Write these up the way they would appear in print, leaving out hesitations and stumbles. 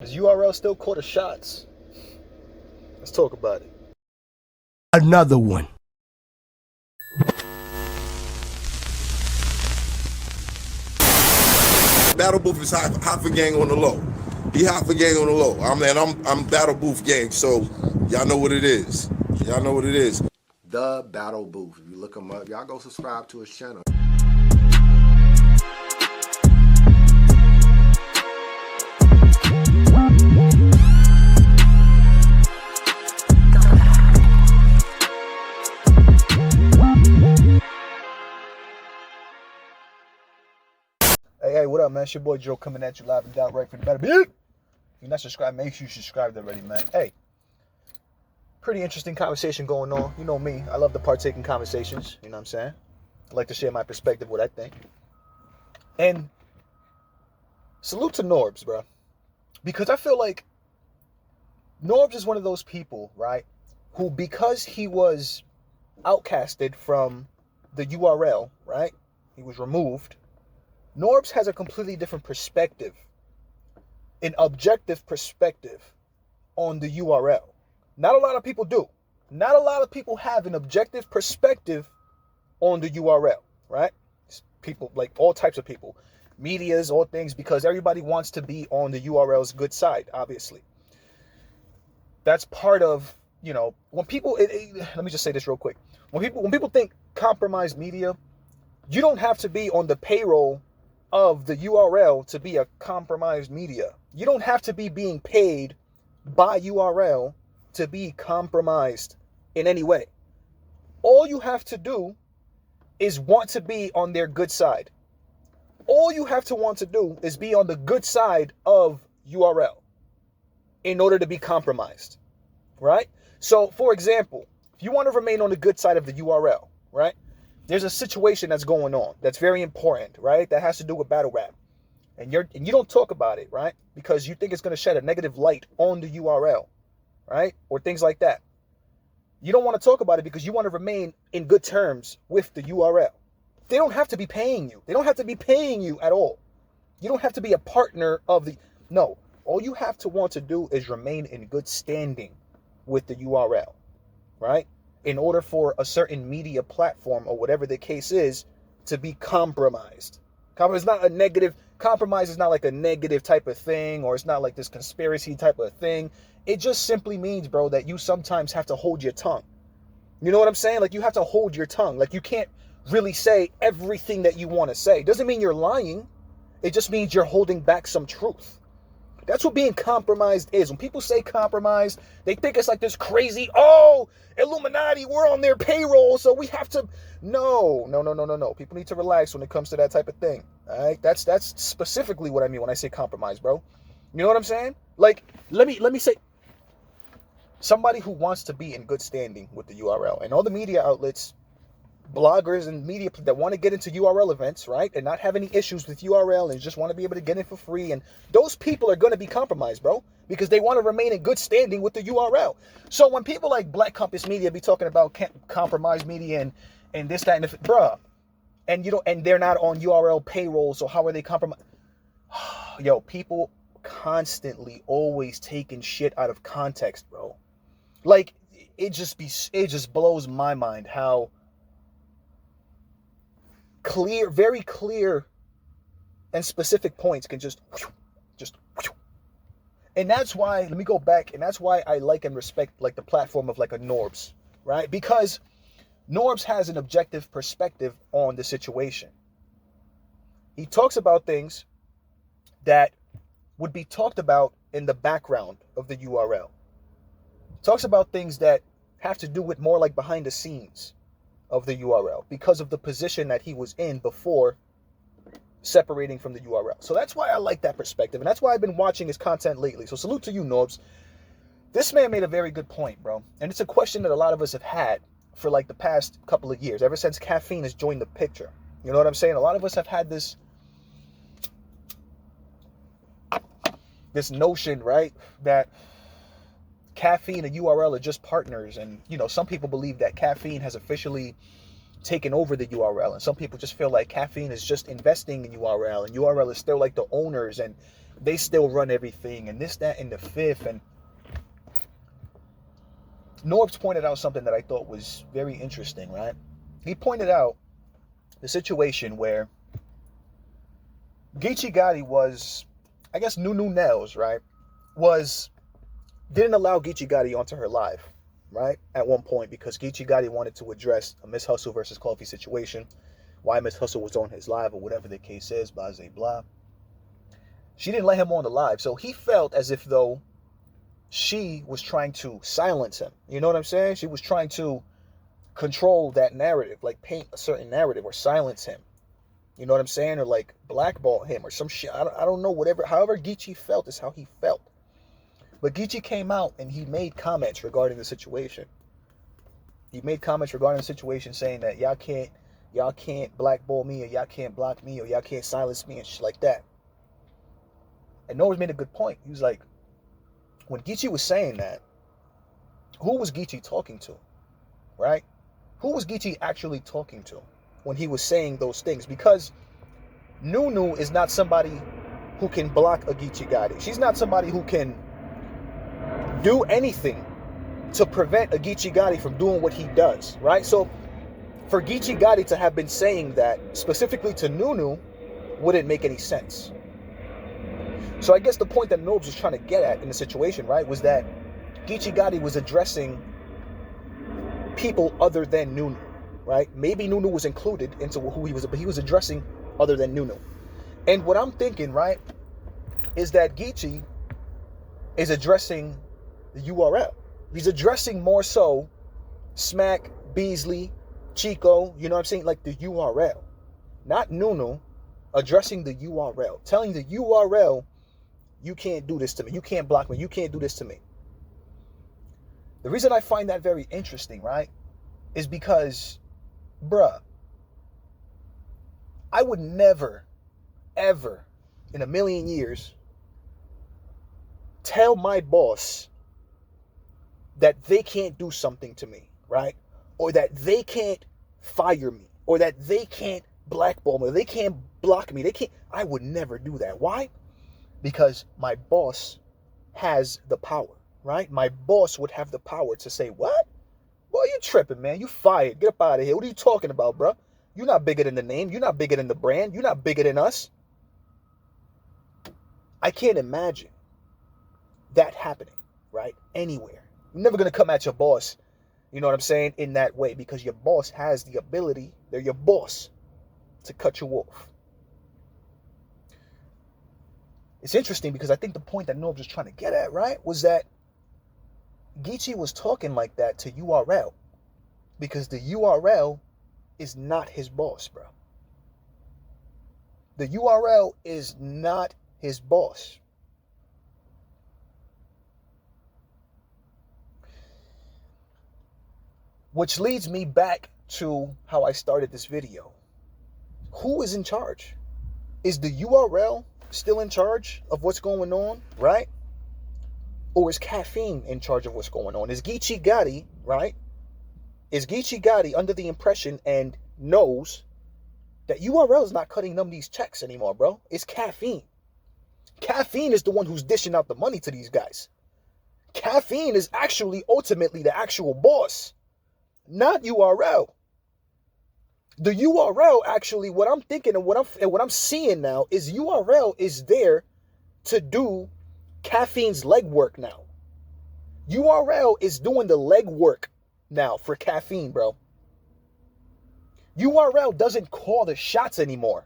Is URL still call the shots? Let's talk about it. Another one. Battle Booth is hot for gang on the low. He hot for gang on the low. I'm Battle Booth gang, so y'all know what it is. Y'all know what it is. The Battle Booth. If you look him up, y'all go subscribe to his channel. Hey, what up, man? It's your boy Joe coming at you live and down right from the battle. If you're not subscribed, make sure you subscribe already, man. Hey, pretty interesting conversation going on. You know me, I love to partake in conversations. You know what I'm saying? I like to share my perspective, what I think. And salute to Norbes, bro. Because I feel like Norbes is one of those people, right, who, because he was outcasted from the URL, right, he was removed, Norbes has a completely different perspective, an objective perspective on the URL. Not a lot of people do. Not a lot of people have an objective perspective on the URL, right? People, like all types of people, medias, all things, because everybody wants to be on the URL's good side, obviously. That's part of, you know, when people, let me just say this real quick. When people think compromised media, you don't have to be on the payroll of the URL to be a compromised media. You don't have to be being paid by URL to be compromised in any way. All you have to do is want to be on their good side. All you have to want to do is be on the good side of URL in order to be compromised, right? So, for example, if you want to remain on the good side of the URL, right? There's a situation that's going on that's very important, right? That has to do with battle rap. And you don't talk about it, right? Because you think it's going to shed a negative light on the URL, right? Or things like that. You don't want to talk about it because you want to remain in good terms with the URL. They don't have to be paying you. They don't have to be paying you at all. You don't have to be a partner of the... No. All you have to want to do is remain in good standing with the URL, right? In order for a certain media platform or whatever the case is to be compromised. Compromise is not like a negative type of thing, or it's not like this conspiracy type of thing. It just simply means, bro, that you sometimes have to hold your tongue. You know what I'm saying? Like, you have to hold your tongue. Like, you can't really say everything that you want to say. Doesn't mean you're lying. It just means you're holding back some truth. That's what being compromised is. When people say compromised, they think it's like this crazy, oh, Illuminati, we're on their payroll, so we have to... No. People need to relax when it comes to that type of thing. All right? That's specifically what I mean when I say compromise, bro. You know what I'm saying? Like, let me say, somebody who wants to be in good standing with the URL, and all the media outlets, bloggers and media that want to get into URL events, right, and not have any issues with URL and just want to be able to get in for free, and those people are going to be compromised, bro, because they want to remain in good standing with the URL. So when people like Black Compass Media be talking about compromised media and this, that, and the... Bruh, and you know, and they're not on URL payroll, so how are they compromised? Yo, people constantly always taking shit out of context, bro. Like, it just blows my mind how clear, very clear and specific points can just, and that's why, let me go back, and that's why I like and respect like the platform of like a Norbes, right? Because Norbes has an objective perspective on the situation. He talks about things that would be talked about in the background of the URL. Talks about things that have to do with more like behind the scenes of the URL because of the position that he was in before separating from the URL. So that's why I like that perspective, and that's why I've been watching his content lately. So salute to you, Norbes. This man made a very good point, bro. And it's a question that a lot of us have had for like the past couple of years, ever since caffeine has joined the picture. You know what I'm saying? A lot of us have had this notion, right, that caffeine and URL are just partners. And, you know, some people believe that caffeine has officially taken over the URL. And some people just feel like caffeine is just investing in URL. And URL is still like the owners. And they still run everything, and this, that, and the fifth. And Norbes pointed out something that I thought was very interesting, right? He pointed out the situation where Geechi Gotti was, I guess, Nunu Nails, right? Didn't allow Geechi Gotti onto her live, right? At one point, because Geechi Gotti wanted to address a Miss Hustle versus Coffee situation, why Miss Hustle was on his live or whatever the case is, blah, blah, blah. She didn't let him on the live, so he felt as if though she was trying to silence him. You know what I'm saying? She was trying to control that narrative, like paint a certain narrative or silence him. You know what I'm saying? Or like blackball him or some shit. I don't know, whatever. However Geechi felt is how he felt. But Geechi came out and he made comments regarding the situation. He made comments regarding the situation saying that y'all can't blackball me, or y'all can't block me, or y'all can't silence me and shit like that. And Norbes made a good point. He was like, when Geechi was saying that, who was Geechi talking to? Right? Who was Geechi actually talking to when he was saying those things? Because Nunu is not somebody who can block a Geechi Gotti. She's not somebody who can do anything to prevent a Geechi Gotti from doing what he does, right? So for Geechi Gotti to have been saying that specifically to Nunu wouldn't make any sense. So I guess the point that Norbes was trying to get at in the situation, right, was that Geechi Gotti was addressing people other than Nunu, right? Maybe Nunu was included into who he was, but he was addressing other than Nunu. And what I'm thinking, right, is that Geechi is addressing the URL. He's addressing more so Smack, Beasley, Chico, you know what I'm saying? Like the URL. Not Nunu, addressing the URL. Telling the URL, you can't do this to me. You can't block me. You can't do this to me. The reason I find that very interesting, right, is because, bruh, I would never, ever, in a million years, tell my boss that they can't do something to me, right? Or that they can't fire me, or that they can't blackball me, or they can't block me. I would never do that. Why? Because my boss has the power, right? My boss would have the power to say, what? Boy, you tripping, man. You fired. Get up out of here. What are you talking about, bro? You're not bigger than the name. You're not bigger than the brand. You're not bigger than us. I can't imagine that happening, right? Anywhere. You're never going to come at your boss, you know what I'm saying, in that way, because your boss has the ability, they're your boss, to cut you off. It's interesting because I think the point that Norbes was trying to get at, right, was that Geechi was talking like that to URL because the URL is not his boss, bro. The URL is not his boss. Which leads me back to how I started this video. Who is in charge? Is the URL still in charge of what's going on, right? Or is Caffeine in charge of what's going on? Is Geechi Gotti, right? Is Geechi Gotti under the impression and knows that URL is not cutting them these checks anymore, bro? It's Caffeine. Caffeine is the one who's dishing out the money to these guys. Caffeine is actually ultimately the actual boss, not URL. The URL actually, what I'm thinking and what I'm seeing now is URL is there to do Caffeine's legwork now. URL is doing the legwork now for Caffeine, bro. URL doesn't call the shots anymore.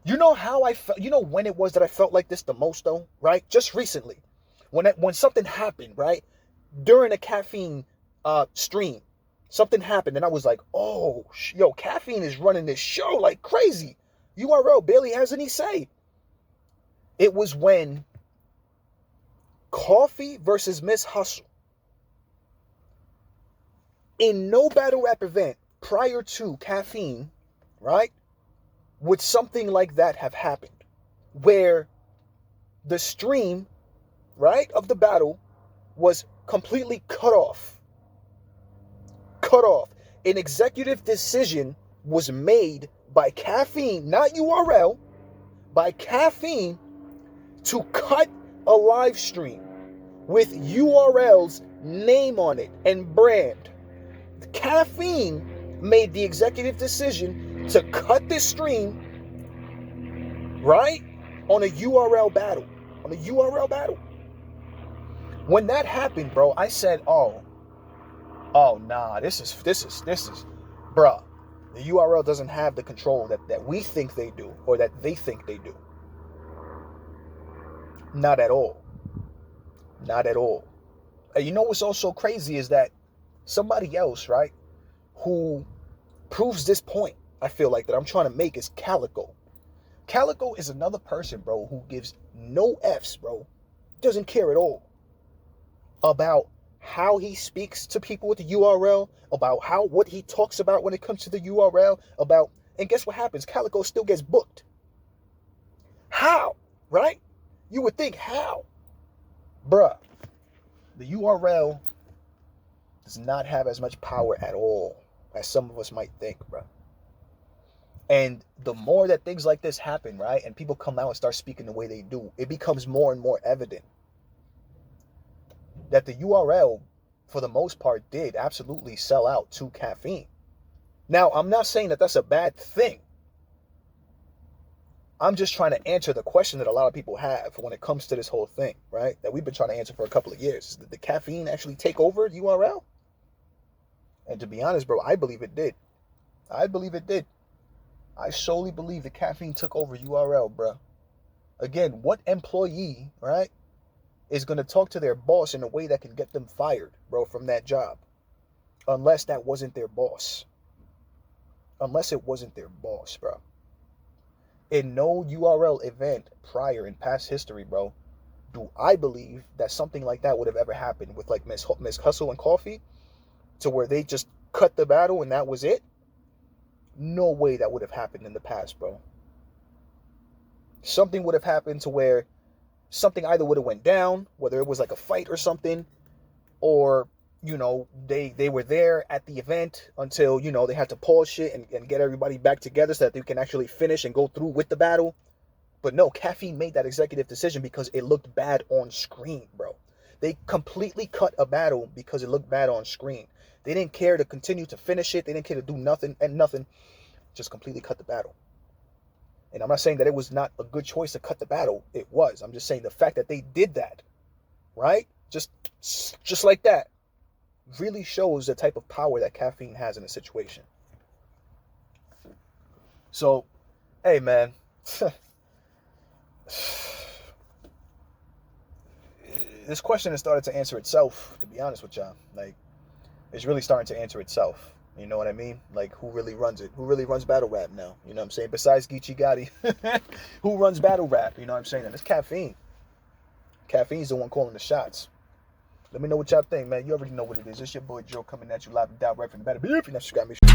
You know how I felt? You know when it was that I felt like this the most, though, right? Just recently, when something happened, right, during a Caffeine stream, something happened, and I was like, "Oh, yo, Caffeine is running this show like crazy. URL barely has any say." It was when Coffee versus Miss Hustle, in no battle rap event prior to Caffeine, right, would something like that have happened, where the stream, right, of the battle was completely cut off. An executive decision was made by Caffeine, not URL, by caffeine to cut a live stream with URL's name on it and brand. Caffeine made the executive decision to cut this stream, right, on a URL battle. On a URL battle. When that happened, bro, I said, oh nah, this is, bruh, the URL doesn't have the control that we think they do, or that they think they do. Not at all. Not at all. And you know what's also crazy is that somebody else, right, who proves this point, I feel like, that I'm trying to make, is Calicoe. Calicoe is another person, bro, who gives no F's, bro. Doesn't care at all about how he speaks to people with the URL, about what he talks about when it comes to the URL, and guess what happens? Calicoe still gets booked. How? Right? You would think, how? Bruh, the URL does not have as much power at all as some of us might think, bruh. And the more that things like this happen, right, and people come out and start speaking the way they do, it becomes more and more evident that the URL, for the most part, did absolutely sell out to caffeine. Now, I'm not saying that that's a bad thing. I'm just trying to answer the question that a lot of people have when it comes to this whole thing, right? That we've been trying to answer for a couple of years. Did the caffeine actually take over URL? And to be honest, bro, I believe it did. I believe it did. I solely believe the caffeine took over URL, bro. Again, what employee, right, is going to talk to their boss in a way that can get them fired, bro, from that job? Unless that wasn't their boss. Unless it wasn't their boss, bro. In no URL event prior in past history, bro, do I believe that something like that would have ever happened with like Miss Hustle and Coffee, to where they just cut the battle and that was it. No way that would have happened in the past, bro. Something would have happened to where something either would have went down, whether it was like a fight or something, or, you know, they were there at the event until, you know, they had to pause shit and get everybody back together so that they can actually finish and go through with the battle. But no, caffeine made that executive decision because it looked bad on screen, bro. They completely cut a battle because it looked bad on screen. They didn't care to continue to finish it. They didn't care to do nothing. Just completely cut the battle. And I'm not saying that it was not a good choice to cut the battle. It was. I'm just saying the fact that they did that, right? Just like that, really shows the type of power that caffeine has in a situation. So, hey, man. This question has started to answer itself, to be honest with y'all. Like, it's really starting to answer itself. You know what I mean? Like, who really runs it? Who really runs battle rap now? You know what I'm saying? Besides Geechi, who runs battle rap? You know what I'm saying? And it's caffeine. Caffeine's the one calling the shots. Let me know what y'all think, man. You already know what it is. It's your boy Joe coming at you live and direct from the battle. If you're not subscribed, make sure